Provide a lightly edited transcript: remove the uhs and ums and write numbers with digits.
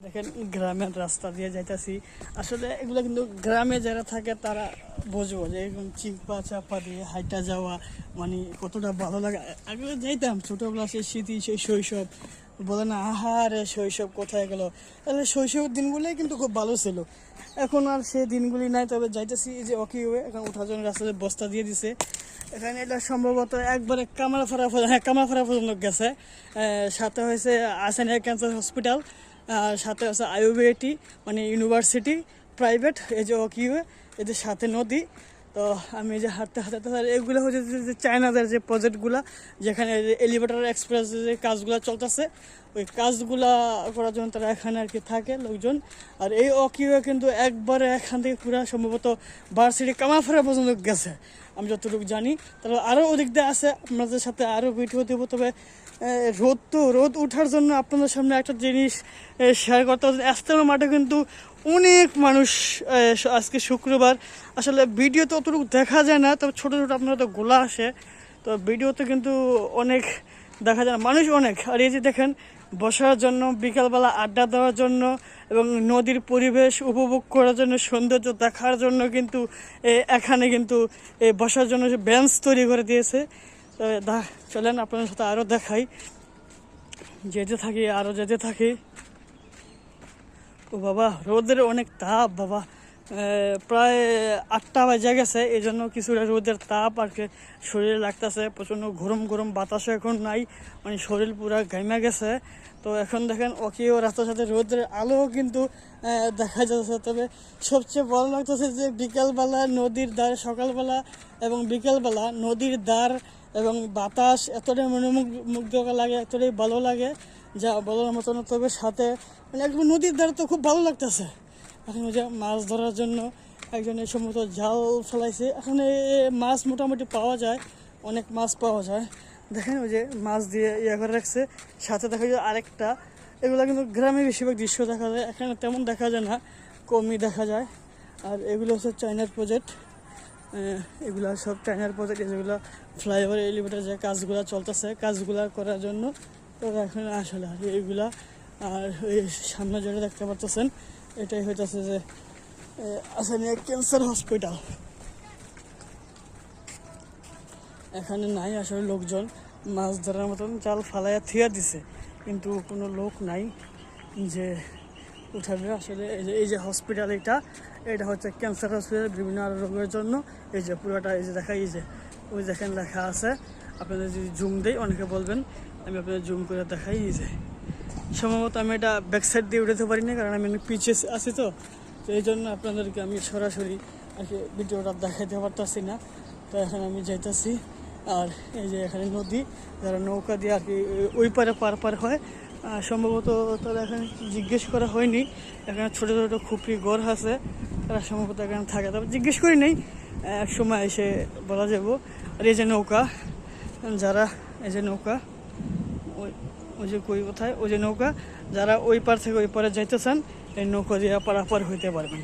দেখেন গ্রামের রাস্তা দিয়ে যাইতাছি। আসলে এগুলো কিন্তু গ্রামে যারা থাকে তারা বুঝবো যে এরকম চিপা চাপা দিয়ে হাইটা যাওয়া মানে কতটা ভালো লাগে। আগে যাইতাম ছোটোবেলা, সেই স্মৃতি, সেই শৈশব, বলে না আহারে শৈশব কোথায় গেল। তাহলে শৈশবের দিনগুলোই কিন্তু খুব ভালো ছিল। এখন আর সেই দিনগুলি নাই। তবে যাইতেছি এই যে ওকে ওয়ে, এখন ওঠার জন্য রাস্তাতে বস্তা দিয়ে দিছে। এখানে এটা সম্ভবত একবারে কামারফাড়া পর্যন্ত গেছে। সাথে হয়েছে আসানিয়া ক্যান্সার হসপিটাল, আর সাথে আছে আইউবিআইটি মানে ইউনিভার্সিটি প্রাইভেট। এই যে ওকিউএ, এদের সাথে নদী। তো আমি এই যে হাঁটতে হাঁটতে, এগুলো হচ্ছে যে চায়নাদের যে প্রজেক্টগুলো, যেখানে এলিভেটর এক্সপ্রেস যে কাজগুলো চলতেছে, ওই কাজগুলা করার জন্য তারা এখানে আর কি থাকে লোকজন। আর এই ওকিউএ কিন্তু একবারে এখান থেকে পুরো সম্ভবত ভার্সিটি কামারফাড়া পর্যন্ত গেছে আমি যতটুকু জানি। তারপর আরও ওদিক দিয়ে আছে, আপনাদের সাথে আরও ভিডিও দেবো। তবে রোদ ওঠার জন্য আপনাদের সামনে একটা জিনিস শেয়ার করতে হবে। ইজতেমা মাঠে কিন্তু অনেক মানুষ। আজকে শুক্রবার, আসলে ভিডিওতে অতটুকু দেখা যায় না, তবে ছোটো ছোটো আপনারা তো গোলা আসে, তো ভিডিওতে কিন্তু অনেক দেখা যায় না, মানুষ অনেক। আর এই যে দেখেন, বসার জন্য, বিকালবেলা আড্ডা দেওয়ার জন্য এবং নদীর পরিবেশ উপভোগ করার জন্য, সৌন্দর্য দেখার জন্য কিন্তু এখানে কিন্তু বসার জন্য বেঞ্চ তৈরি করে দিয়েছে। চলেন আপনাদের সাথে আরও দেখাই, যেতে থাকি। ও বাবা, রোদের অনেক তাপ বাবা। প্রায় 8টা বাজে গেছে, এই জন্য কিছুটা রোদের তাপ আর কি শরীরে লাগতেছে। প্রচণ্ড গরম বাতাসও এখন নাই, মানে শরীর পুরা ঘাইমা গেছে। তো এখন দেখেন ওকেও রাস্তার সাথে রোদের আলো কিন্তু দেখা যাচ্ছে। তবে সবচেয়ে ভালো লাগতেছে যে বিকালবেলা নদীর ধার, সকালবেলা এবং বিকালবেলা নদীর ধার এবং বাতাস এতটাই মনোমুগ্ধকর লাগে, এতটাই ভালো লাগে যা বলার মতো না। তবে সাথে মানে একদম নদীর ধারে তো খুব ভালো লাগতেছে। এখন ওই যে মাছ ধরার জন্য একজনের সম্ভবত জাল ফেলাইছে। এখন মাছ মোটামুটি পাওয়া যায়, অনেক মাছ পাওয়া যায়। দেখেন ওই যে মাছ দিয়ে করে রাখছে। সাথে দেখা যায় আরেকটা, এগুলো কিন্তু গ্রামে বেশিরভাগ দৃশ্য দেখা যায়, এখানে তেমন দেখা যায় না, কমই দেখা যায়। আর এগুলো হচ্ছে চায়নার প্রজেক্ট, এগুলো সব চায়নার প্রজেক্ট। যেগুলো ফ্লাইওভার এলিভেটর যে কাজগুলো চলতেছে, কাজগুলো করার জন্য তো এখন আসলে আর এইগুলা। আর এই সামনে যেটা দেখতে পাচ্ছেন, এটাই হইতেছে যে আসানিয়া ক্যান্সার হসপিটাল। এখানে নাই আসলে লোকজন, মাছ ধরার মতন জাল ফালাইয়া থিয়া দিছে, কিন্তু কোনো লোক নাই যে উঠাবে। আসলে এই যে হসপিটাল, এটা হচ্ছে ক্যান্সার হসপিটাল, বিভিন্ন আরও রোগের জন্য। এই যে পুরোটা, এই যে দেখা, এই যে ওই দেখেন লেখা আছে। আপনাদের যদি জুম দেই, অনেকে বলবেন, আমি আপনাদের জুম করে দেখাই। এই যে সম্ভবত আমি এটা ব্যাক সাইড দিয়ে উঠাতে পারি না, কারণ আমি পিছিয়ে আছি। তো এই জন্য আপনাদেরকে আমি সরাসরি আর কি ভিডিওটা দেখাইতে পারতেছি না। তো এখন আমি যাইতেছি। আর এই যে এখানে নদী, যারা নৌকা দিয়ে আর কি ওই পারে পার হয়, সম্ভবত তারা এখানে জিজ্ঞেস করা হয়নি। এখানে ছোটো ছোটো খুপড়ি ঘর আছে, তারা সম্ভবত এখানে থাকে, তবে জিজ্ঞেস করি নেই, এক সময় এসে বলা যাব। আর এই যে নৌকা, যারা এই যে নৌকা, ওই যে কোথায় ওই যে নৌকা, যারা ওই পার থেকে ওই পারে যাইতে চান, এই নৌকা দিয়ে পারাপার হইতে পারবেন।